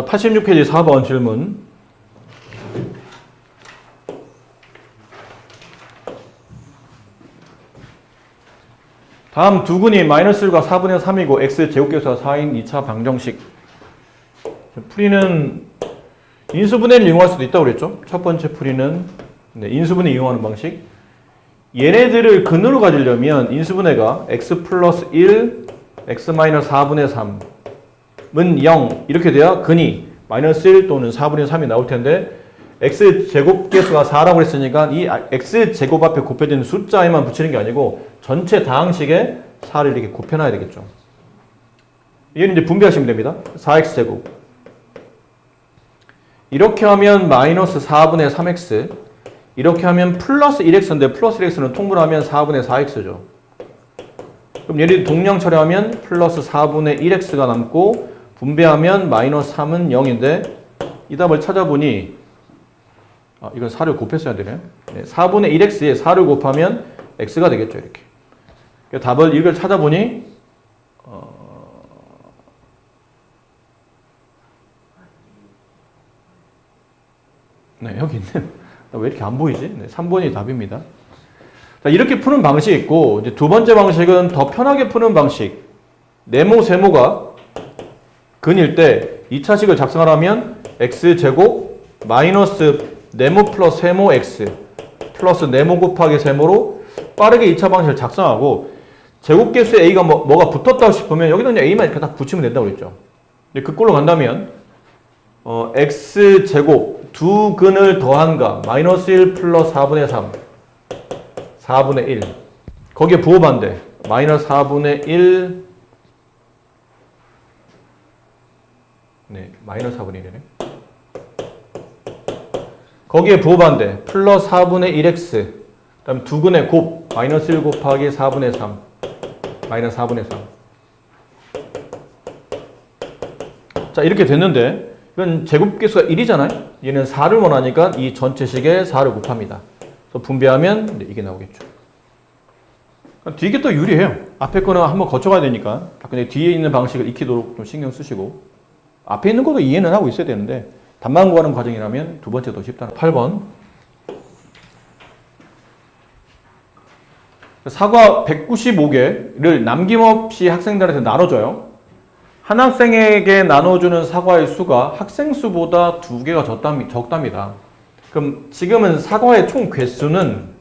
86페이지 4번 질문. 다음 두 근이 마이너스 1과 4분의 3이고 x 제곱계수가 4인 2차 방정식. 풀이는 인수분해를 이용할 수도 있다고 그랬죠. 첫 번째 풀이는 인수분해 이용하는 방식. 얘네들을 근으로 가지려면 인수분해가 x 플러스 1, x 마이너스 4분의 3은 0 이렇게 돼야 근이 마이너스 1 또는 4분의 3이 나올 텐데 x 제곱계수가 4라고 했으니까 이 x 제곱 앞에 곱해진 숫자에만 붙이는 게 아니고 전체 다항식에 4를 이렇게 곱해놔야 되겠죠. 얘는 이제 분배하시면 됩니다. 4x 제곱 이렇게 하면 마이너스 4분의 3x 이렇게 하면 플러스 1x인데 플러스 1x는 통분하면 4분의 4x죠. 그럼 얘를 동량 처리하면 플러스 4분의 1x가 남고 분배하면 마이너스 3은 0인데 이 답을 찾아보니 이건 4를 곱했어야 되네. 4분의 1x에 4를 곱하면 x가 되겠죠. 이렇게. 답을 이걸 찾아보니 네, 여기 있네. 왜 이렇게 안 보이지? 네, 3번이 답입니다. 자, 이렇게 푸는 방식이 있고 이제 두 번째 방식은 더 편하게 푸는 방식. 네모 세모가 근일 때 2차식을 작성하려면 x제곱 마이너스 네모 플러스 세모 x 플러스 네모 곱하기 세모로 빠르게 2차 방식을 작성하고 제곱계수 a가 뭐가 붙었다고 싶으면 여기다 그냥 a만 이렇게 딱 붙이면 된다고 그랬죠. 근데 그꼴로 간다면 x제곱 두 근을 더한가 마이너스 1 플러스 4분의 3 4분의 1 거기에 부호반대 마이너스 4분의 1 네 마이너스 4분의 1이네. 거기에 부호반대 플러스 4분의 1x 그 다음 두 근의 곱 마이너스 1 곱하기 4분의 3 마이너스 4분의 3 자 이렇게 됐는데 이건 제곱계수가 1이잖아요. 얘는 4를 원하니까 이 전체식에 4를 곱합니다. 그래서 분배하면 이게 나오겠죠. 뒤에 또 유리해요. 앞에 거는 한번 거쳐가야 되니까 근데 뒤에 있는 방식을 익히도록 좀 신경 쓰시고 앞에 있는 것도 이해는 하고 있어야 되는데 답만 구하는 과정이라면 두 번째 더 쉽다. 8번 사과 195개를 남김없이 학생들한테 나눠줘요. 한 학생에게 나눠주는 사과의 수가 학생 수보다 2개가 적답니다. 그럼 지금은 사과의 총 개수는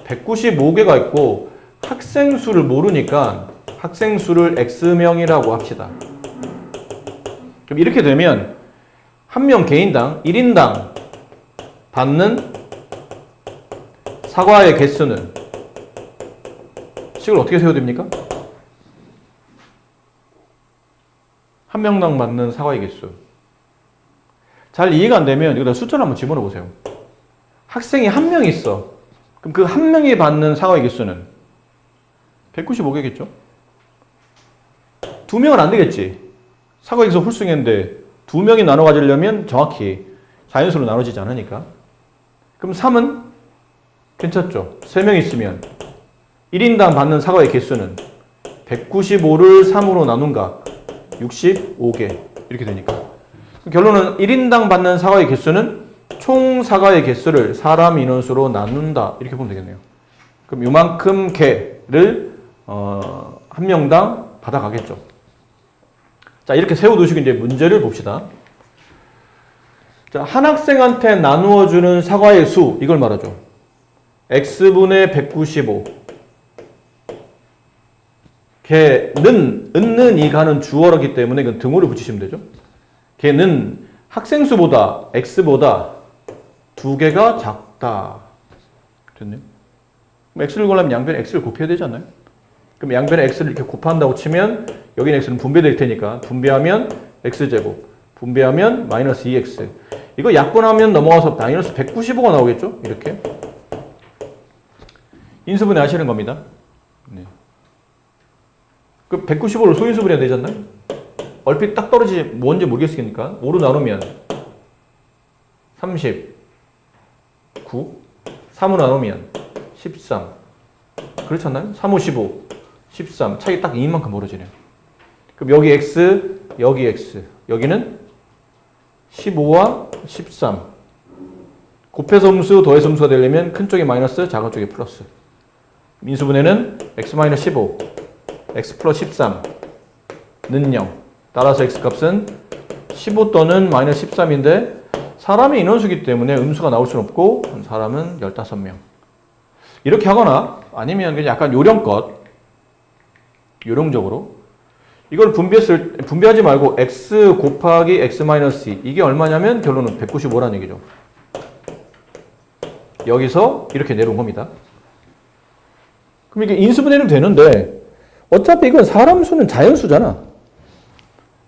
195개가 있고 학생 수를 모르니까 학생 수를 x명이라고 합시다. 그럼 이렇게 되면 한 명 개인당 1인당 받는 사과의 개수는 식을 어떻게 세워야 됩니까? 한 명당 받는 사과의 개수. 잘 이해가 안 되면 여기다 숫자를 한번 집어넣어 보세요. 학생이 한 명 있어. 그럼 그 한 명이 받는 사과의 개수는 195개겠죠? 두 명은 안 되겠지. 사과의 개수 홀수인데 두 명이 나눠 가지려면 정확히 자연수로 나눠지지 않으니까. 그럼 3은 괜찮죠? 3명 있으면 1인당 받는 사과의 개수는 195를 3으로 나눈 각 65개 이렇게 되니까 결론은 1인당 받는 사과의 개수는 총 사과의 개수를 사람 인원수로 나눈다 이렇게 보면 되겠네요. 그럼 요만큼 개를 한 명당 받아가겠죠. 자 이렇게 세워두시고 이제 문제를 봅시다. 자, 한 학생한테 나누어주는 사과의 수 이걸 말하죠. x분의 195 걔는 은는 이 가는 주어라기 때문에 이건 등호를 붙이시면 되죠. 걔는 학생 수보다 x보다 2개가 작다. 됐네요. 그럼 x를 구하려면 양변에 x를 곱해야 되지 않나요? 그럼 양변에 x를 이렇게 곱한다고 치면 여기는 x는 분배될 테니까 분배하면 x제곱 분배하면 마이너스 2x 이거 약분하면 넘어가서 마이너스 195가 나오겠죠? 이렇게 인수분해 하시는 겁니다. 네. 그 195를 소인수분해야 되지 않나요? 얼핏 딱 떨어지지 뭔지 모르겠으니까 5로 나누면 39 3으로 나누면 13 그렇지 않나요? 3, 5, 15 13 차이 딱 2만큼 벌어지네요. 그럼 여기 x 여기 x 여기는 15와 13. 곱해서 음수, 더해서 음수가 되려면 큰 쪽이 마이너스, 작은 쪽이 플러스. 인수분해는 x-15, x 플러스 13는 0. 따라서 x값은 15 또는 마이너스 13인데 사람이 인원수기 때문에 음수가 나올 수는 없고 사람은 15명. 이렇게 하거나 아니면 그냥 약간 요령껏 요령적으로 이걸 분배하지 말고 x 곱하기 x 마이너스 2 이게 얼마냐면 결론은 195라는 얘기죠. 여기서 이렇게 내려온 겁니다. 그럼 이게 인수분해는 되는데 어차피 이건 사람 수는 자연수잖아.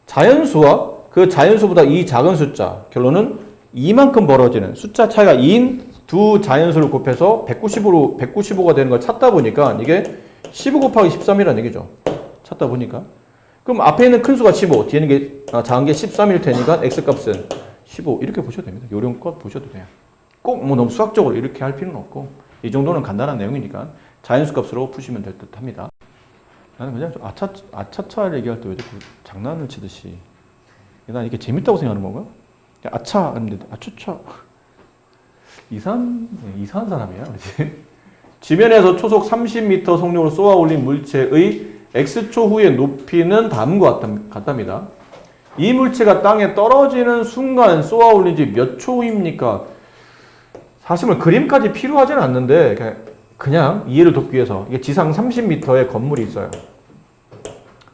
자연수와 그 자연수보다 이 작은 숫자 결론은 2만큼 벌어지는 숫자 차이가 2인 두 자연수를 곱해서 195가 되는 걸 찾다 보니까 이게 15 곱하기 13이라는 얘기죠. 찾다 보니까. 그럼 앞에 있는 큰 수가 15, 뒤에 있는 게 작은 게 13일 테니까 x값은 15 이렇게 보셔도 됩니다. 요령껏 보셔도 돼요. 꼭 뭐 너무 수학적으로 이렇게 할 필요는 없고 이 정도는 간단한 내용이니까 자연수 값으로 푸시면 될 듯 합니다. 나는 그냥 좀 아차차 얘기할 때 왜 자꾸 장난을 치듯이 난 이게 재밌다고 생각하는 건가? 아차 하는데 아차차 이상한 사람이야. 지면에서 초속 30m 속력으로 쏘아 올린 물체의 x초 후의 높이는 다음과 같답니다. 이 물체가 땅에 떨어지는 순간 쏘아 올린 지 몇 초입니까? 사실은 그림까지 필요하지는 않는데 그냥 이해를 돕기 위해서 이게 지상 30m의 건물이 있어요.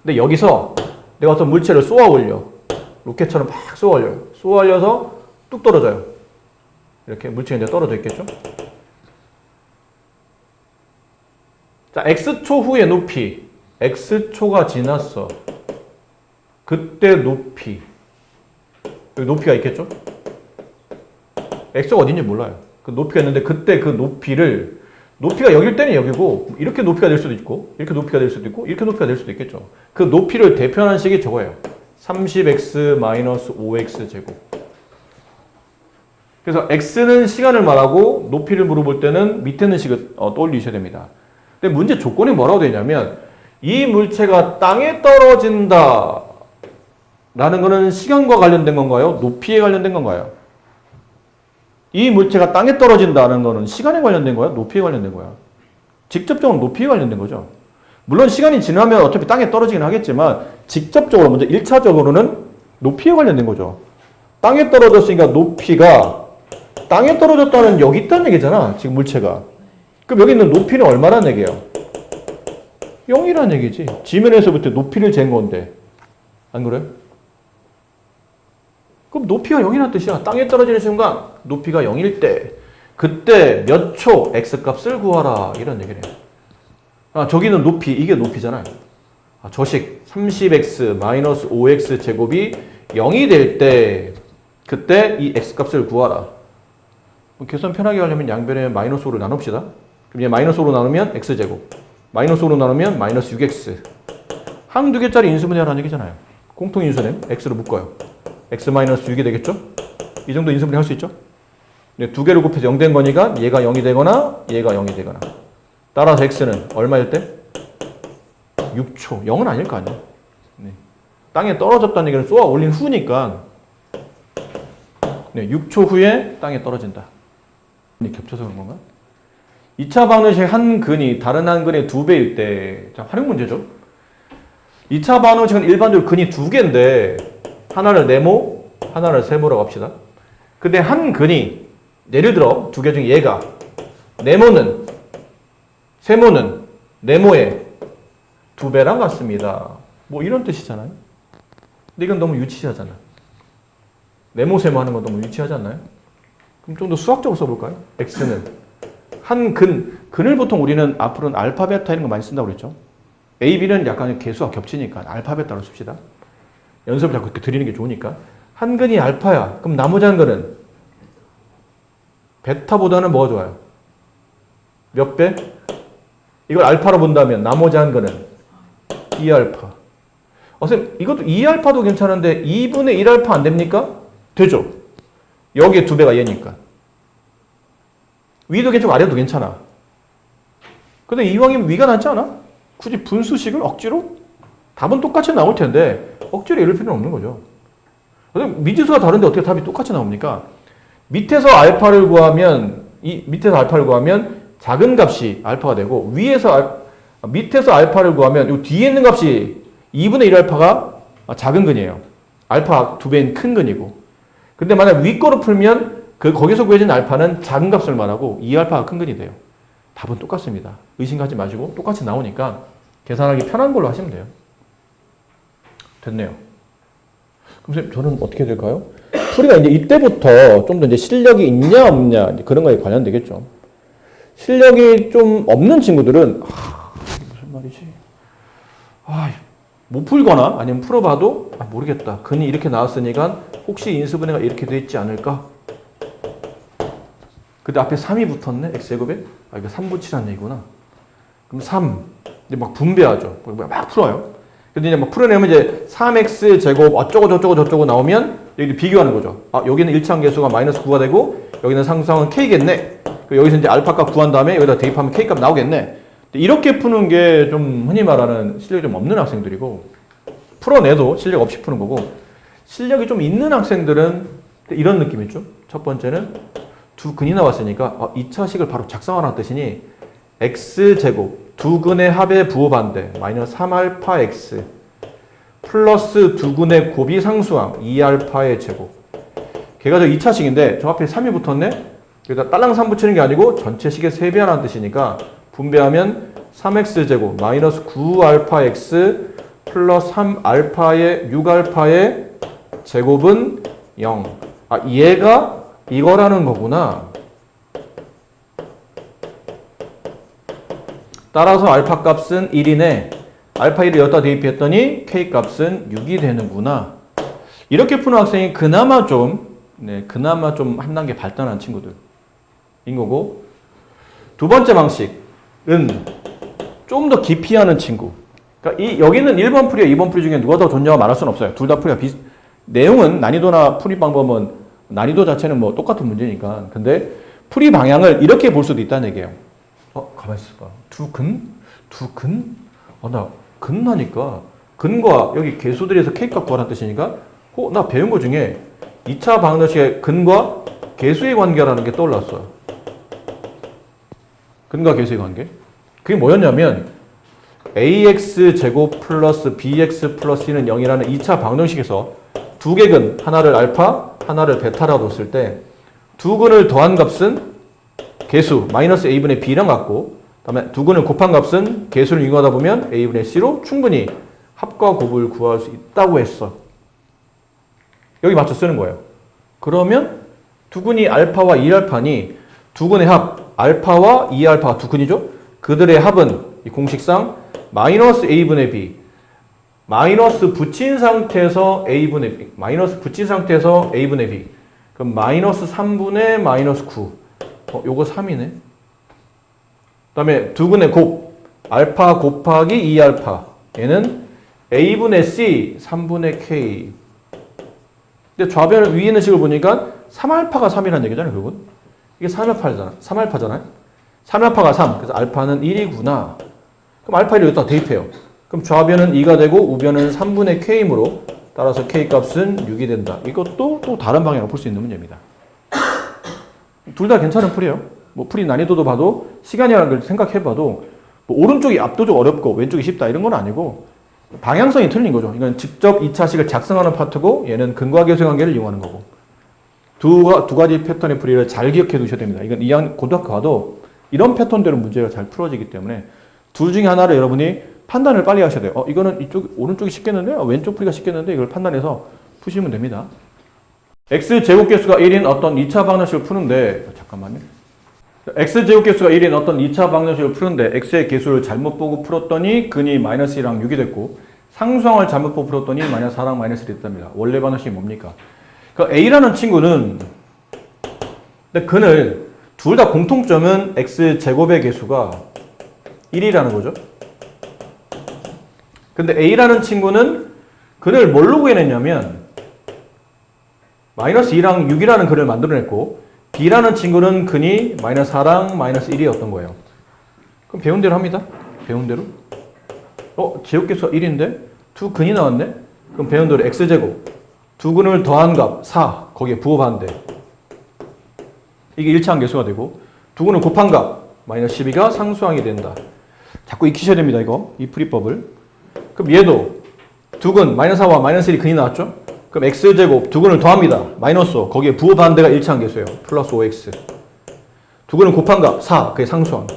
근데 여기서 내가 어떤 물체를 쏘아 올려. 로켓처럼 막 쏘아 올려요. 쏘아 올려서 뚝 떨어져요. 이렇게 물체가 이제 떨어져 있겠죠? 자, x초 후의 높이. x초가 지났어. 그때 높이. 여기 높이가 있겠죠? x가 어딘지 몰라요. 그 높이가 있는데 그때 그 높이가 여길 때는 여기고 이렇게 높이가 될 수도 있고 이렇게 높이가 될 수도 있고 이렇게 높이가 될 수도 있겠죠. 그 높이를 대표하는 식이 저거예요. 30x-5x 제곱. 그래서 x는 시간을 말하고 높이를 물어볼 때는 밑에 있는 식을 떠올리셔야 됩니다. 근데 문제 조건이 뭐라고 되냐면 이 물체가 땅에 떨어진다 라는 거는 시간과 관련된 건가요? 높이에 관련된 건가요? 이 물체가 땅에 떨어진다는 거는 시간에 관련된 거야? 높이에 관련된 거야? 직접적으로 높이에 관련된 거죠. 물론 시간이 지나면 어차피 땅에 떨어지긴 하겠지만 직접적으로 먼저 1차적으로는 높이에 관련된 거죠. 땅에 떨어졌으니까 높이가 땅에 떨어졌다는 여기 있다는 얘기잖아. 지금 물체가. 그럼 여기 있는 높이는 얼마라는 얘기예요? 0이라는 얘기지. 지면에서부터 높이를 잰 건데. 안 그래? 그럼 높이가 0이라는 뜻이야. 땅에 떨어지는 순간 높이가 0일 때 그때 몇 초 x값을 구하라 이런 얘기를 해요. 저기는 높이, 이게 높이잖아요. 저식 30x-5x 제곱이 0이 될 때 그때 이 x값을 구하라. 계산 편하게 하려면 양변에 마이너스 5를 나눕시다. 그럼 얘 마이너스 5로 나누면 x제곱, 마이너스 5로 나누면 마이너스 6x. 한 두 개짜리 인수분해하라는 얘기잖아요. 공통인수는 x로 묶어요. x-6이 되겠죠? 이 정도 인수분해 할 수 있죠? 두 개를 곱해서 0 된 거니까 얘가 0이 되거나 얘가 0이 되거나. 따라서 x는 얼마일 때? 6초. 0은 아닐 거 아니야. 네. 땅에 떨어졌다는 얘기는 쏘아 올린 후니까 6초 후에 땅에 떨어진다. 겹쳐서 그런 건가? 2차 방정식 한 근이 다른 한 근의 2배일 때, 자, 활용 문제죠. 2차 방정식은 일반적으로 근이 2개인데 하나를 네모, 하나를 세모라고 합시다. 근데 한 근이 예를 들어 2개 중에 얘가 네모는 세모는 네모의 2배랑 같습니다. 뭐 이런 뜻이잖아요. 근데 이건 너무 유치하잖아. 네모 세모 하는 건 너무 유치하지 않나요? 그럼 좀 더 수학적으로 써볼까요? x는 한 근을 보통 우리는 앞으로는 알파, 베타 이런 거 많이 쓴다고 그랬죠. A, B는 약간 개수가 겹치니까 알파, 베타로 씁시다. 연습을 자꾸 이렇게 드리는 게 좋으니까. 한 근이 알파야. 그럼 나머지 한 근은 베타보다는 뭐가 좋아요? 몇 배? 이걸 알파로 본다면 나머지 한 근은 2알파. 선생님 이것도 2알파도 괜찮은데 2분의 1알파 안 됩니까? 되죠. 여기에 2배가 얘니까. 위도 괜찮고 아래도 괜찮아. 근데 이왕이면 위가 낫지 않아? 굳이 분수식을 억지로? 답은 똑같이 나올 텐데 억지로 이럴 필요는 없는 거죠. 그럼 미지수가 다른데 어떻게 답이 똑같이 나옵니까? 밑에서 알파를 구하면 작은 값이 알파가 되고 밑에서 알파를 구하면 이 뒤에 있는 값이 2분의 1 알파가 작은 근이에요. 알파 2배인 큰 근이고. 근데 만약 위 거로 풀면 거기서 구해진 알파는 작은 값을 말하고 2알파가 큰 근이 돼요. 답은 똑같습니다. 의심 갖지 마시고 똑같이 나오니까 계산하기 편한 걸로 하시면 돼요. 됐네요. 그럼 선생님 저는 어떻게 될까요? 풀이가 이제 이때부터 좀 더 이제 실력이 있냐 없냐 그런 거에 관련되겠죠. 실력이 좀 없는 친구들은 무슨 말이지? 못 풀거나 아니면 풀어봐도 모르겠다. 근이 이렇게 나왔으니까 혹시 인수분해가 이렇게 돼 있지 않을까? 근데 앞에 3이 붙었네? x제곱에? 이거 3 붙이라는 얘기구나. 그럼 3 이제 막 분배하죠. 막 풀어요. 근데 이제 막 풀어내면 이제 3x 제곱 어쩌고 저쩌고 나오면 여기 비교하는 거죠. 여기는 일차함계수가 마이너스 9가 되고 여기는 상수항은 k겠네. 여기서 이제 알파 값 구한 다음에 여기다 대입하면 k 값 나오겠네. 이렇게 푸는 게 좀 흔히 말하는 실력이 좀 없는 학생들이고 풀어내도 실력 없이 푸는 거고 실력이 좀 있는 학생들은 이런 느낌이죠. 첫 번째는 두 근이 나왔으니까 2차식을 바로 작성하라는 뜻이니 x제곱 두 근의 합의 부호반대 마이너스 3알파 x 플러스 두 근의 곱이 상수항 2알파의 제곱 걔가 저 2차식인데 저 앞에 3이 붙었네? 여기다 딸랑 3 붙이는 게 아니고 전체 식의 3배하라는 뜻이니까 분배하면 3x제곱 마이너스 9알파 x 플러스 3알파의 6알파의 제곱은 0. 얘가 이거라는 거구나. 따라서 알파 값은 1이네. 알파 1을 여기다 대입했더니 k 값은 6이 되는구나. 이렇게 푸는 학생이 그나마 좀 한 단계 발달한 친구들인 거고 두 번째 방식은 좀 더 깊이 하는 친구. 그러니까 여기는 1번 풀이와 2번 풀이 중에 누가 더 좋냐고 말할 수는 없어요. 둘 다 풀이가 내용은 난이도나 풀이 방법은 난이도 자체는 뭐 똑같은 문제니까. 근데 풀이 방향을 이렇게 볼 수도 있다는 얘기예요. 가만히 있어봐. 두 근? 나 근하니까 근과 여기 개수들에서 k값 구하라는 뜻이니까 나 배운 거 중에 2차 방정식의 근과 개수의 관계라는 게 떠올랐어요. 근과 개수의 관계. 그게 뭐였냐면 ax 제곱 플러스 bx 플러스 c는 0이라는 2차 방정식에서 두 개 근, 하나를 알파, 하나를 베타라고 뒀을 때 두 근을 더한 값은 개수 마이너스 a분의 b랑 같고 그다음에 두 근을 곱한 값은 개수를 이용하다 보면 a분의 c로 충분히 합과 곱을 구할 수 있다고 했어. 여기 맞춰 쓰는 거예요. 그러면 두 근이 알파와 2알파니 두 근의 합 알파와 2알파가 두 근이죠. 그들의 합은 이 공식상 마이너스 a분의 b 마이너스 붙인 상태에서 a분의 b 마이너스 붙인 상태에서 a분의 b 그럼 마이너스 3분의 마이너스 9 요거 3이네. 그 다음에 두 근의 곱 알파 곱하기 2알파 얘는 a분의 c 3분의 k. 근데 좌변 위에 있는 식을 보니까 3알파가 3이라는 얘기잖아요. 결국은 이게 3알파잖아요. 3알파가 3 그래서 알파는 1이구나. 그럼 알파 1을 여기다 대입해요. 그럼 좌변은 2가 되고 우변은 3분의 k이므로 따라서 k 값은 6이 된다. 이것도 또 다른 방향으로 풀 수 있는 문제입니다. 둘 다 괜찮은 풀이에요. 뭐 풀이 난이도도 봐도 시간이라는 걸 생각해봐도 뭐 오른쪽이 압도적으로 어렵고 왼쪽이 쉽다 이런 건 아니고 방향성이 틀린 거죠. 이건 직접 2차식을 작성하는 파트고 얘는 근과 계수의 관계를 이용하는 거고 두 가지 패턴의 풀이를 잘 기억해 두셔야 됩니다. 이건 고등학교 가도 이런 패턴대로 문제가 잘 풀어지기 때문에 둘 중에 하나를 여러분이 판단을 빨리 하셔야 돼요. 이거는 오른쪽이 쉽겠는데? 왼쪽 풀이가 쉽겠는데? 이걸 판단해서 푸시면 됩니다. x제곱계수가 1인 어떤 2차 방정식을 푸는데 잠깐만요. x제곱계수가 1인 어떤 2차 방정식을 푸는데 x의 계수를 잘못 보고 풀었더니 근이 마이너스 1이랑 6이 됐고 상수항을 잘못 보고 풀었더니 마이너스 4랑 마이너스 1이 됐답니다. 원래 방정식이 뭡니까? 그러니까 a라는 친구는 근데 근을 둘 다 공통점은 x제곱의 계수가 1이라는 거죠. 근데 a라는 친구는 근을 뭘로 구해냈냐면 마이너스 2랑 6이라는 근을 만들어냈고 b라는 친구는 근이 마이너스 4랑 마이너스 1이었던 거예요. 그럼 배운 대로 합니다. 배운 대로. 제곱계수가 1인데 두 근이 나왔네. 그럼 배운 대로 x제곱 두근을 더한 값 4 거기에 부호반대 이게 일차항 계수가 되고 두근을 곱한 값 마이너스 12가 상수항이 된다. 자꾸 익히셔야 됩니다. 이거 이 풀이법을. 그럼 얘도 두근 마이너스 4와 마이너스 1이 근이 나왔죠? 그럼 x제곱 두근을 더합니다. 마이너스 5 거기에 부호반대가 일차항 계수예요. 플러스 5x 두근을 곱한 값 4 그게 상수항.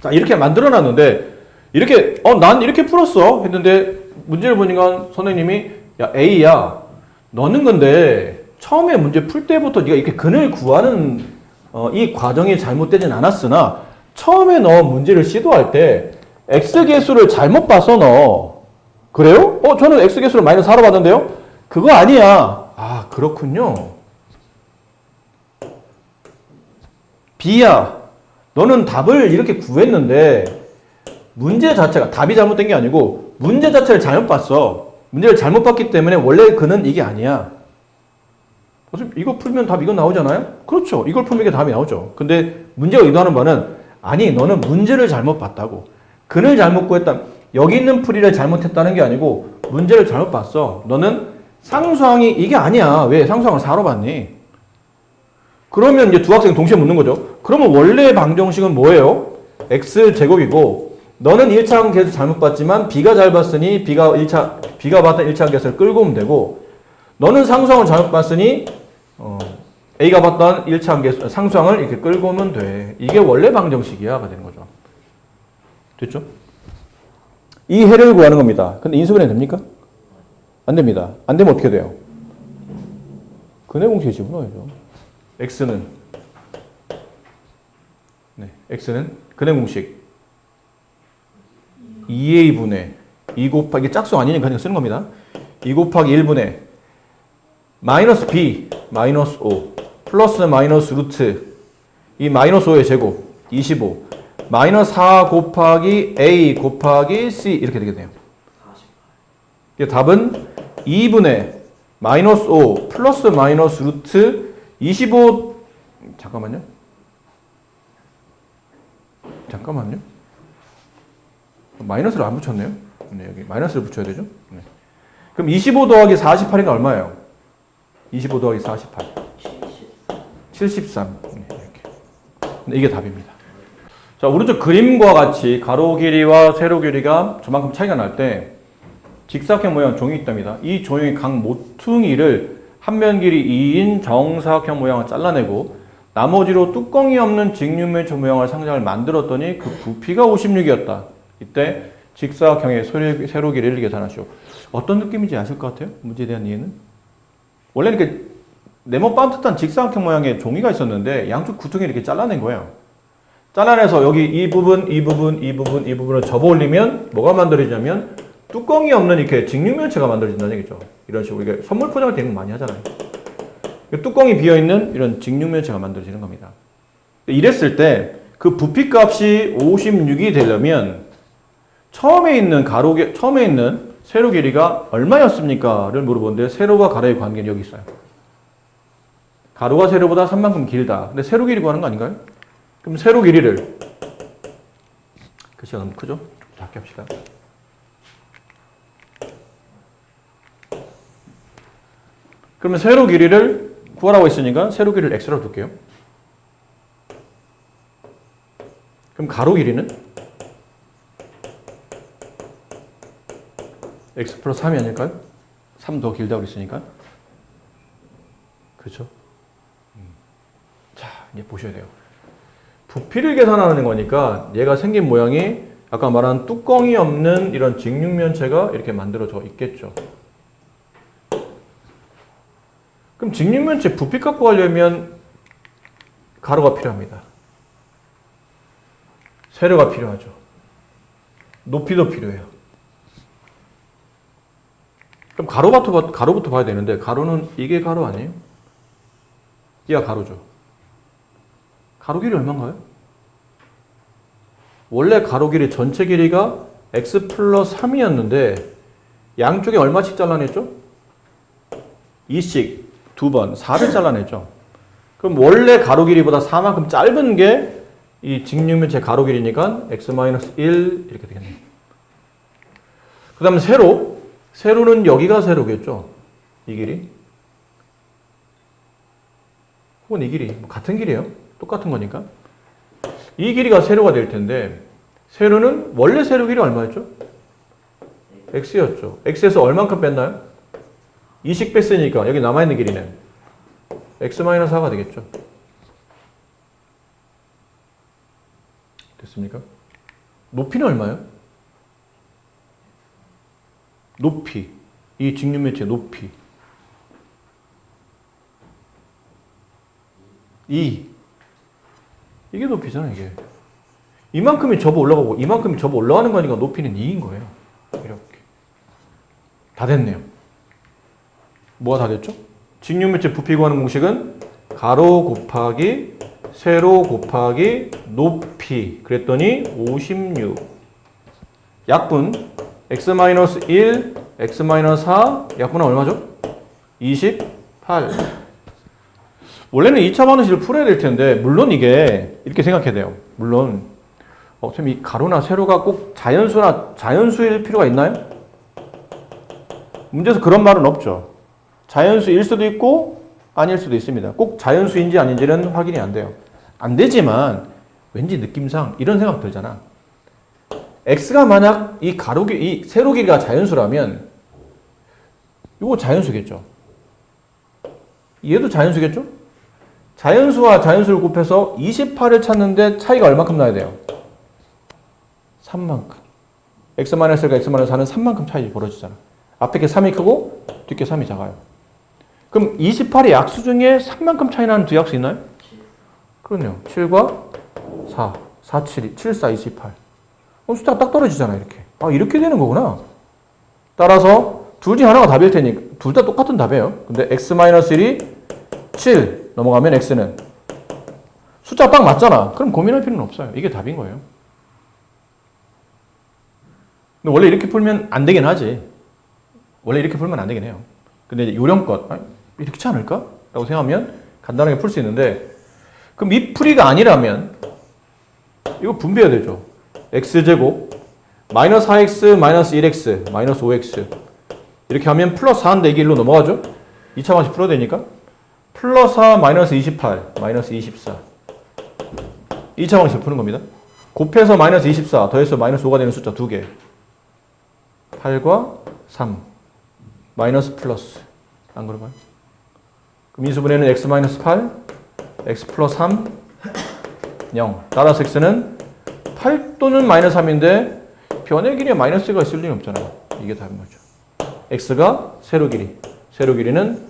자 이렇게 만들어놨는데 이렇게 난 이렇게 풀었어 했는데 문제를 보니까 선생님이 야 A야 너는 근데 처음에 문제 풀 때부터 네가 이렇게 근을 구하는 이 과정이 잘못되진 않았으나 처음에 너 문제를 시도할 때 x계수를 잘못 봤어 너. 그래요? 저는 x계수를 마이너스 4로 봤는데요? 그거 아니야. 아 그렇군요. B야 너는 답을 이렇게 구했는데 문제 자체가 답이 잘못된 게 아니고 문제 자체를 잘못 봤어. 문제를 잘못 봤기 때문에 원래 근은 이게 아니야. 이거 풀면 답 이거 나오잖아요? 그렇죠. 이걸 풀면 이게 답이 나오죠. 근데 문제가 의도하는 바는 아니 너는 문제를 잘못 봤다고. 근을 잘못 구했다. 여기 있는 풀이를 잘못했다는 게 아니고 문제를 잘못 봤어. 너는 상수항이 이게 아니야. 왜 상수항을 4로 봤니? 그러면 이제 두 학생 동시에 묻는 거죠. 그러면 원래 방정식은 뭐예요? x제곱이고 너는 1차항 계수 잘못 봤지만 B가 잘 봤으니 B가 봤던 1차항 계수를 끌고 오면 되고 너는 상수항을 잘못 봤으니 A가 봤던 1차항 계수 상수항을 이렇게 끌고 오면 돼. 이게 원래 방정식이야가 되는 거죠. 됐죠? 이 해를 구하는 겁니다. 근데 인수분해 됩니까? 안 됩니다. 안 되면 어떻게 돼요? 근해 공식에 집어넣어야죠. x는 근해 공식 2a분의 2 곱하기 이게 짝수 아니니까 그냥 쓰는 겁니다. 2 곱하기 1분의 마이너스 b 마이너스 5 플러스 마이너스 루트 이 마이너스 5의 제곱 25 마이너스 4 곱하기 a 곱하기 c 이렇게 되겠네요. 답은 2분의 마이너스 5 플러스 마이너스 루트 25 잠깐만요. 마이너스를 안 붙였네요. 네, 여기 마이너스를 붙여야 되죠. 네. 그럼 25 더하기 48이니까 얼마예요? 25 더하기 48 73 네, 이렇게. 네, 이게 답입니다. 자 오른쪽 그림과 같이 가로 길이와 세로 길이가 저만큼 차이가 날 때 직사각형 모양 종이 있답니다. 이 종이 각 모퉁이를 한 면 길이 2인 정사각형 모양을 잘라내고 나머지로 뚜껑이 없는 직육면체 모양을 상장을 만들었더니 그 부피가 56이었다. 이때 직사각형의 세로 길이를 계산하시오. 어떤 느낌인지 아실 것 같아요? 문제에 대한 이해는? 원래는 이렇게 네모 반듯한 직사각형 모양의 종이가 있었는데 양쪽 구퉁이를 이렇게 잘라낸 거예요. 잘라내서 여기 이 부분을 접어 올리면 뭐가 만들어지냐면 뚜껑이 없는 이렇게 직육면체가 만들어진다는 얘기죠. 이런 식으로 이게 선물 포장을 되게 많이 하잖아요. 뚜껑이 비어있는 이런 직육면체가 만들어지는 겁니다. 이랬을 때 그 부피값이 56이 되려면 처음에 있는 세로 길이가 얼마였습니까?를 물어보는데 세로와 가로의 관계는 여기 있어요. 가로가 세로보다 3만큼 길다. 근데 세로 길이 구하는 거 아닌가요? 그럼 세로 길이를 글씨가 너무 크죠? 좀 작게 합시다. 그러면 세로 길이를 구하라고 했으니까 세로 길이를 x라고 둘게요. 그럼 가로 길이는 x 플러스 3이 아닐까요? 3 더 길다고 그랬으니까. 그렇죠? 자, 이제 보셔야 돼요. 부피를 계산하는 거니까 얘가 생긴 모양이 아까 말한 뚜껑이 없는 이런 직육면체가 이렇게 만들어져 있겠죠. 그럼 직육면체 부피값 구하려면 가로가 필요합니다. 세로가 필요하죠. 높이도 필요해요. 그럼 가로부터 봐야 되는데 가로는 이게 가로 아니에요? 얘가 가로죠. 가로 길이 얼마인가요? 원래 가로 길이 전체 길이가 x 플러스 3이었는데 양쪽에 얼마씩 잘라냈죠? 2씩 두 번 4를 잘라냈죠. 그럼 원래 가로 길이보다 4만큼 짧은 게 이 직육면체 가로 길이니까 x-1 이렇게 되겠네요. 그 다음에 세로는 여기가 세로겠죠? 이 길이. 혹은 이 길이. 같은 길이에요. 똑같은 거니까. 이 길이가 세로가 될 텐데 세로는 원래 세로 길이 얼마였죠? x였죠. x에서 얼만큼 뺐나요? 20 뺐으니까 여기 남아있는 길이는 x-4가 되겠죠. 됐습니까? 높이는 얼마예요? 높이. 이 직육면체의 높이. 2. 이게 높이잖아, 이게. 이만큼이 접어 올라가고 이만큼이 접어 올라가는 거니까 높이는 2인 거예요. 이렇게. 다 됐네요. 뭐가 다 됐죠? 직육면체 부피 구하는 공식은 가로 곱하기 세로 곱하기 높이. 그랬더니 56. 약분 x-1, x-4 약분은 얼마죠? 28. 원래는 2차 방정식을 풀어야 될 텐데 물론 이게 이렇게 생각해야 돼요. 물론 선생님 이 가로나 세로가 꼭 자연수일 필요가 있나요? 문제에서 그런 말은 없죠. 자연수일 수도 있고 아닐 수도 있습니다. 꼭 자연수인지 아닌지는 확인이 안 돼요. 안 되지만 왠지 느낌상 이런 생각 들잖아. x가 만약 이 세로 길이가 자연수라면 이거 자연수겠죠. 얘도 자연수겠죠? 자연수와 자연수를 곱해서 28을 찾는데 차이가 얼마큼 나야 돼요? 3만큼. x-1과 x-4는 3만큼 차이 벌어지잖아. 앞에 게 3이 크고 뒤에 3이 작아요. 그럼 28의 약수 중에 3만큼 차이 나는 두 약수 있나요? 그럼요. 7과 4, 4, 7, 7, 4, 28. 숫자가 딱 떨어지잖아, 이렇게. 아, 이렇게 되는 거구나. 따라서 둘 중에 하나가 답일 테니까 둘 다 똑같은 답이에요. 근데 x-1이 7 넘어가면 x는 숫자 딱 맞잖아. 그럼 고민할 필요는 없어요. 이게 답인 거예요. 근데 원래 이렇게 풀면 안 되긴 하지. 원래 이렇게 풀면 안 되긴 해요. 근데 요령껏 이렇게 하지 않을까? 라고 생각하면 간단하게 풀 수 있는데 그럼 이 풀이가 아니라면 이거 분배해야 되죠. x제곱 마이너스 4x 마이너스 1x 마이너스 5x 이렇게 하면 플러스 4인데 이게 1로 넘어가죠? 2차 방식 풀어야 되니까 플러스 4 마이너스 28 마이너스 24 2차 방식 푸는 겁니다. 곱해서 마이너스 24 더해서 마이너스 5가 되는 숫자 2개 8과 3 마이너스 플러스 안 그런가요? 그럼 인수분해는 x 마이너스 8 x 플러스 3 0 따라서 x는 8 또는 마이너스 3인데 변의 길이에 마이너스가 있을 리는 없잖아요. 이게 답인 거죠. x가 세로 길이는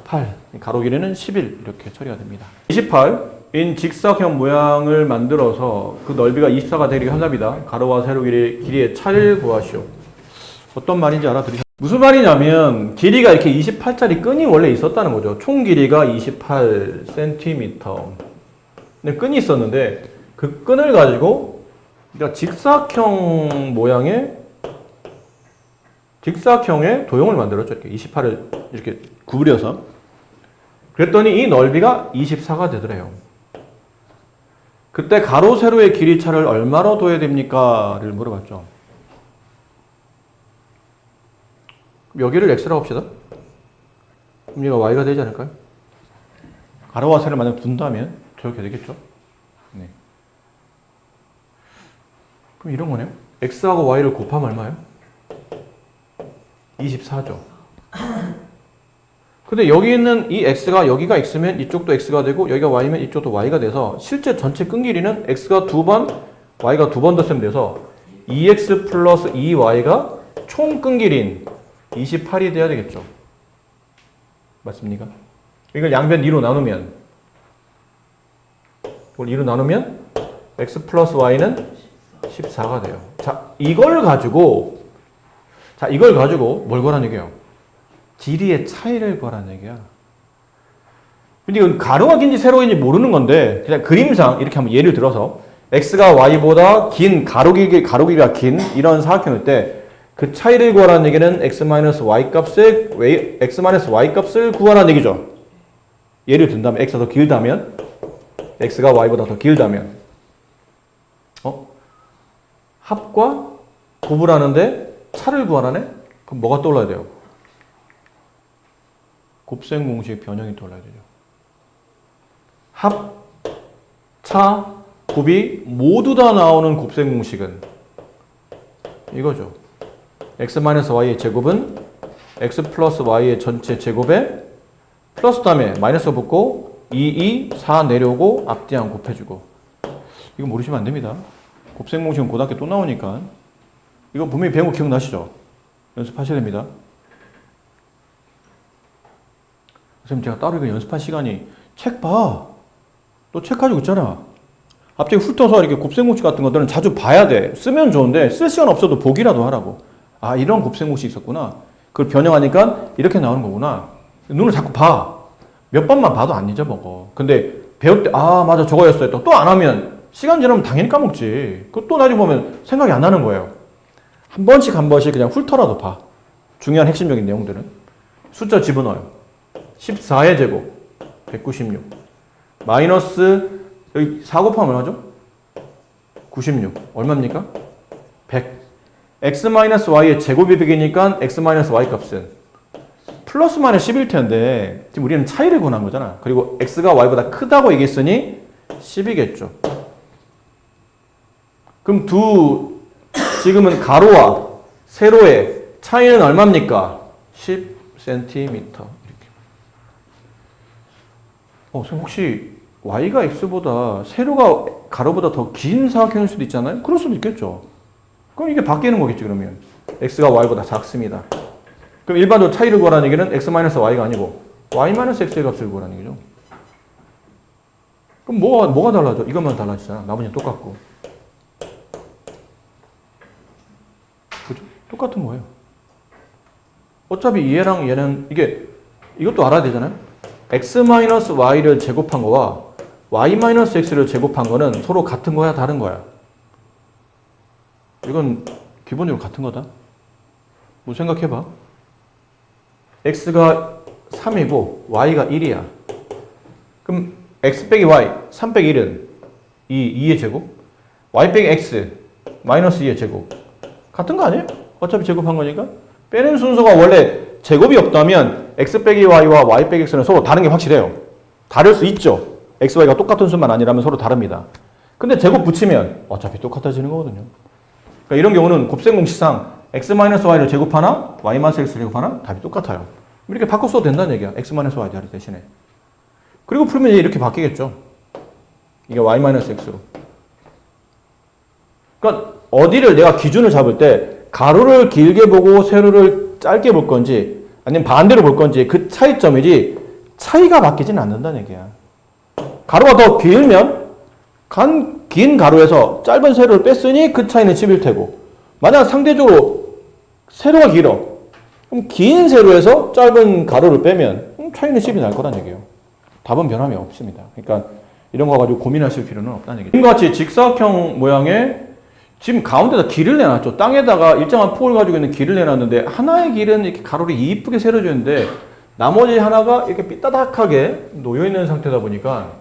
8, 가로 길이는 11 이렇게 처리가 됩니다. 28인 직사각형 모양을 만들어서 그 넓이가 24가 되게 한 답이다. 가로와 세로 길이의 차를 구하시오. 어떤 말인지 알아들으셨나요? 무슨 말이냐면 길이가 이렇게 28짜리 끈이 원래 있었다는 거죠. 총 길이가 28cm. 근데 끈이 있었는데 그 끈을 가지고 그러니까 직사각형의 도형을 만들었죠. 이렇게 28을 이렇게 구부려서. 그랬더니 이 넓이가 24가 되더래요. 그때 가로, 세로의 길이 차를 얼마로 둬야 됩니까? 를 물어봤죠. 여기를 x라고 합시다. 그럼 얘가 y가 되지 않을까요? 가로와 세로를 만약 둔다면 저렇게 되겠죠. 네. 그럼 이런 거네요. x하고 y를 곱하면 얼마예요? 24죠. 근데 여기 있는 이 x가 여기가 x면 이쪽도 x가 되고 여기가 y면 이쪽도 y가 돼서 실제 전체 끈 길이는 x가 2번, y가 2번 더 쓰면 돼서 2x 플러스 2y가 총 끈 길이인 28이 돼야 되겠죠. 맞습니까? 이걸 양변 2로 나누면 이걸 2로 나누면 x 플러스 y는 14가 돼요. 자, 이걸 가지고 뭘 구하라는 얘기예요? 길이의 차이를 구하라는 얘기야. 근데 이건 가로가 긴지 세로인지 모르는 건데 그냥 그림상 이렇게 한번 예를 들어서 x가 y보다 긴 가로길이가 긴 이런 사각형일 때 그 차이를 구하라는 얘기는 x-y 값을 구하라는 얘기죠. 예를 든다면 x가 더 길다면 x가 y보다 더 길다면 합과 곱을 하는데 차를 구하라네? 그럼 뭐가 떠올라야 돼요? 곱셈 공식 변형이 떠올라야 되죠. 합, 차, 곱이 모두 다 나오는 곱셈 공식은 이거죠. x-y의 제곱은 x 플러스 y의 전체 제곱에 플러스 다음에 마이너스 붙고 2, 4 내려오고 앞뒤안 곱해주고. 이거 모르시면 안 됩니다. 곱셈 공식은 고등학교 또 나오니까. 이거 분명히 배운 거 기억나시죠? 연습하셔야 됩니다. 선생님 제가 따로 이거 연습할 시간이 책 봐. 너 책 가지고 있잖아. 갑자기 훑어서 이렇게 곱셈 공식 같은 것들은 자주 봐야 돼. 쓰면 좋은데 쓸 시간 없어도 보기라도 하라고. 아 이런 곱셈 공식이 있었구나. 그걸 변형하니까 이렇게 나오는 거구나. 눈을 자꾸 봐. 몇 번만 봐도 안 잊어먹어. 근데 배울 때 아 맞아 저거였어. 또 안 하면 시간 지나면 당연히 까먹지. 그또 나중에 보면 생각이 안 나는 거예요. 한 번씩 그냥 훑어라도 봐. 중요한 핵심적인 내용들은. 숫자 집어넣어요. 14의 제곱 196 마이너스 여기 4 곱하면 얼마죠? 96 얼마입니까? 100 x-y의 제곱이 100이니까 x-y 값은 플러스 마이너스 10일 텐데 지금 우리는 차이를 구하는 거잖아. 그리고 x가 y보다 크다고 얘기했으니 10이겠죠. 그럼 지금은 가로와 세로의 차이는 얼마입니까? 10cm. 선생님 혹시 y가 x보다 세로가 가로보다 더 긴 사각형일 수도 있잖아요? 그럴 수도 있겠죠. 그럼 이게 바뀌는 거겠지 그러면. x가 y보다 작습니다. 그럼 일반적으로 차이를 구하라는 얘기는 x-y가 아니고 y-x의 값을 구하라는 얘기죠. 그럼 뭐가 달라져? 이것만 달라지잖아. 나머지는 똑같고. 그죠? 똑같은 거예요. 어차피 얘랑 얘는 이것도 알아야 되잖아요. x-y를 제곱한 거와 y-x를 제곱한 거는 서로 같은 거야, 다른 거야? 이건 기본적으로 같은 거다. 뭐 생각해봐. x가 3이고 y가 1이야. 그럼 x 빼기 y, 3 빼기 1은 2의 제곱? y 빼기 x, 마이너스 2의 제곱. 같은 거 아니에요? 어차피 제곱한 거니까. 빼는 순서가 원래 제곱이 없다면 x 빼기 y와 y 빼기 x는 서로 다른 게 확실해요. 다를 수 있죠. x, y가 똑같은 수만 아니라면 서로 다릅니다. 근데 제곱 붙이면 어차피 똑같아지는 거거든요. 그러니까 이런 경우는 곱셈 공식상 x-y를 제곱하나 y-x를 제곱하나 답이 똑같아요. 이렇게 바꿔 써도 된다는 얘기야. x-y 자리 대신에. 그리고 풀면 이렇게 바뀌겠죠. 이게 y-x로. 그러니까 어디를 내가 기준을 잡을 때 가로를 길게 보고 세로를 짧게 볼 건지 아니면 반대로 볼 건지 그 차이점이지 차이가 바뀌지는 않는다는 얘기야. 가로가 더 길면 긴 가로에서 짧은 세로를 뺐으니 그 차이는 10일 테고 만약 상대적으로 세로가 길어 그럼 긴 세로에서 짧은 가로를 빼면 차이는 10이 날 거란 얘기예요. 답은 변함이 없습니다. 그러니까 이런 거 가지고 고민하실 필요는 없다는 얘기죠. 지금과 같이 직사각형 모양의 지금 가운데다 길을 내놨죠. 땅에다가 일정한 폭을 가지고 있는 길을 내놨는데 하나의 길은 이렇게 가로를 이쁘게 세워져 있는데 나머지 하나가 이렇게 삐딱하게 놓여있는 상태다 보니까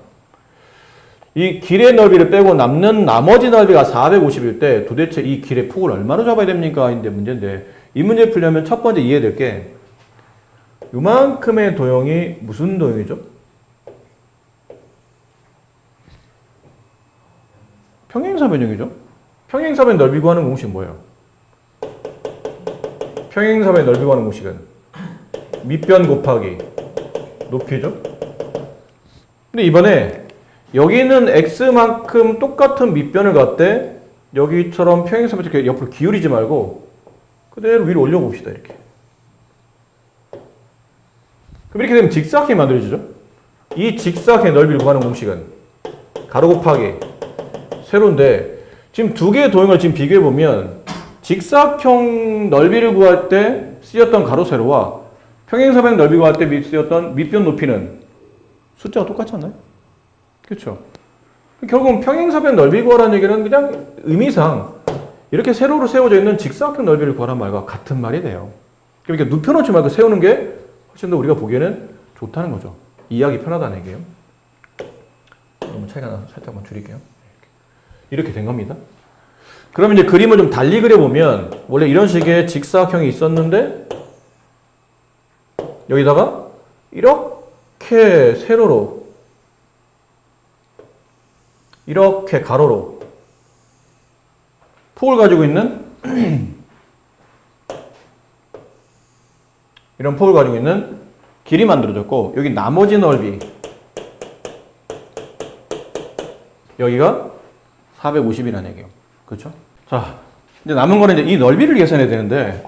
이 길의 넓이를 빼고 남는 나머지 넓이가 450일 때 도대체 이 길의 폭을 얼마로 잡아야 됩니까? 인데 문제인데 이 문제 풀려면 첫 번째 이해될 게 요만큼의 도형이 무슨 도형이죠? 평행사변형이죠. 평행사변 넓이 구하는 공식은 뭐예요? 평행사변 넓이 구하는 공식은 밑변 곱하기 높이죠. 근데 이번에 여기는 x만큼 똑같은 밑변을 갖되 여기처럼 평행사변 이렇게 옆으로 기울이지 말고 그대로 위로 올려봅시다. 이렇게. 그럼 이렇게 되면 직사각형이 만들어지죠. 이 직사각형의 넓이를 구하는 공식은 가로 곱하기 세로인데 지금 두 개의 도형을 지금 비교해보면 직사각형 넓이를 구할 때 쓰였던 가로 세로와 평행사변 넓이 구할 때 쓰였던 밑변 높이는 숫자가 똑같지 않나요? 그렇죠. 결국은 평행사변 넓이 구하라는 얘기는 그냥 의미상 이렇게 세로로 세워져 있는 직사각형 넓이를 구하라는 말과 같은 말이 돼요. 그러니까 눕혀놓지 말고 세우는 게 훨씬 더 우리가 보기에는 좋다는 거죠. 이해하기 편하다는 얘기예요. 너무 차이가 나서 살짝만 줄일게요. 이렇게 된 겁니다. 그러면 이제 그림을 좀 달리 그려보면 원래 이런 식의 직사각형이 있었는데 여기다가 이렇게 세로로 이렇게 가로로 폭을 가지고 있는 이런 폭을 가지고 있는 길이 만들어졌고 여기 나머지 넓이 여기가 450이라는 얘기예요. 그렇죠? 자, 이제 남은 거는 이제 이 넓이를 계산해야 되는데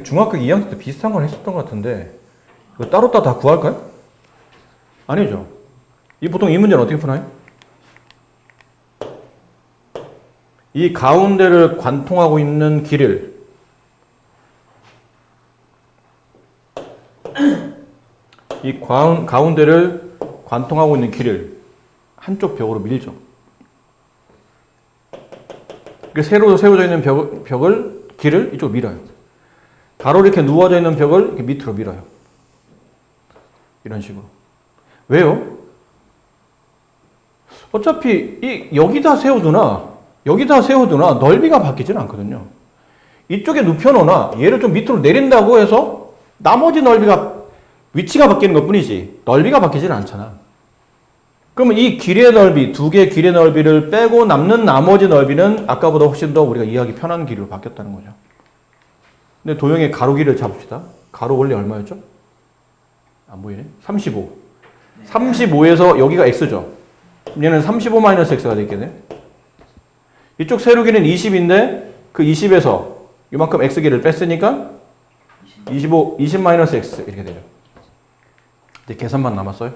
중학교 2학년 때 비슷한 걸 했었던 것 같은데 이거 따로 다 구할까요? 아니죠. 이 보통 이 문제는 어떻게 푸나요? 이 가운데를 관통하고 있는 길을 이 가운데를 관통하고 있는 길을 한쪽 벽으로 밀죠. 세로로 세워져 있는 길을 이쪽으로 밀어요. 가로로 이렇게 누워져 있는 벽을 이렇게 밑으로 밀어요. 이런 식으로. 왜요? 어차피 여기다 세워두나 넓이가 바뀌지는 않거든요. 이쪽에 눕혀놓으나 얘를 좀 밑으로 내린다고 해서 나머지 위치가 바뀌는 것 뿐이지 넓이가 바뀌지는 않잖아. 그러면 이 길의 넓이, 두 개의 길의 넓이를 빼고 남는 나머지 넓이는 아까보다 훨씬 더 우리가 이해하기 편한 길이로 바뀌었다는 거죠. 근데 도형의 가로 길이를 잡읍시다. 가로 원래 얼마였죠? 안 보이네? 35. 35에서 여기가 x죠. 얘는 35-x가 되겠네. 이쪽 세로 길이는 20인데 그 20에서 이만큼 x길을 뺐으니까 20-x 이렇게 되죠. 이제 계산만 남았어요.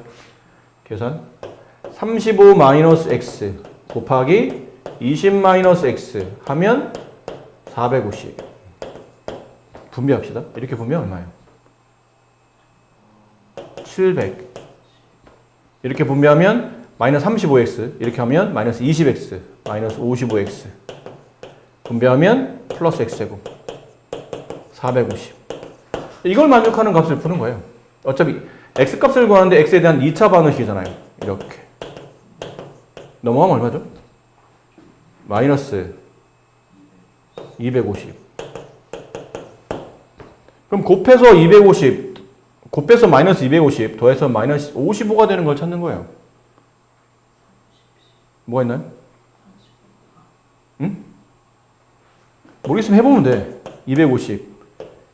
계산 35-x 곱하기 20-x 하면 450. 분배합시다. 이렇게 보면 얼마예요? 700. 이렇게 분배하면 마이너스 35x 이렇게 하면 마이너스 20x 마이너스 55x 분배하면 플러스 x제곱 450. 이걸 만족하는 값을 푸는 거예요. 어차피 x값을 구하는데 x에 대한 2차 반응식이잖아요. 이렇게 넘어가면 얼마죠? 마이너스 250. 그럼 곱해서 250 곱해서 마이너스 250 더해서 마이너스 55가 되는 걸 찾는 거예요. 뭐가 있나요? 응? 모르겠으면 해보면 돼. 250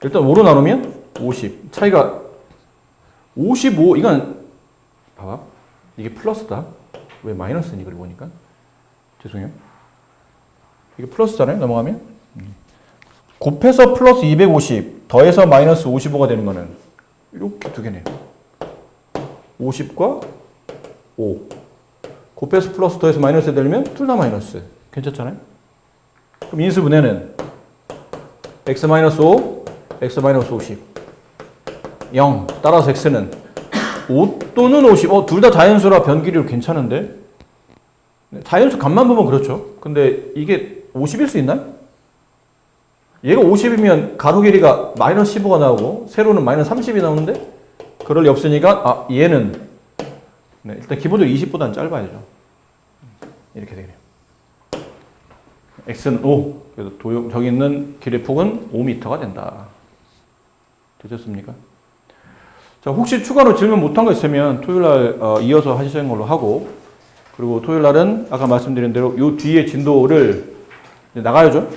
일단 5로 나누면 50 차이가 55. 이건 봐봐 이게 플러스다. 왜 마이너스니 이걸 보니까 죄송해요. 이게 플러스잖아요. 넘어가면 곱해서 플러스 250 더해서 마이너스 55가 되는 거는 이렇게 두 개네요. 50과 5 곱해서 플러스 더해서 마이너스 되려면 둘 다 마이너스. 괜찮잖아요. 그럼 인수분해는 x-5 x-50 0 따라서 x는 5 또는 50. 둘 다 자연수라 변기류 괜찮은데 자연수 값만 보면 그렇죠. 근데 이게 50일 수 있나요? 얘가 50이면 가로 길이가 마이너스 15가 나오고 세로는 마이너스 30이 나오는데 그럴 리 없으니까 얘는 일단 기본적으로 20보다는 짧아야죠. 이렇게 되네요. x는 5. 그래서 저기 있는 길의 폭은 5m가 된다. 되셨습니까? 자, 혹시 추가로 질문 못한 거 있으면 토요일날 이어서 하시는 걸로 하고, 그리고 토요일날은 아까 말씀드린 대로 요 뒤에 진도를 나가야죠.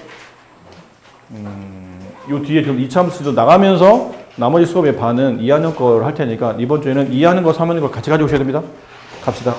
요 뒤에 좀 이차함수도 나가면서 나머지 수업의 반은 2학년 걸 할 테니까 이번 주에는 2하는 거 3하는 걸 같이 가지고 오셔야 됩니다. 갑시다.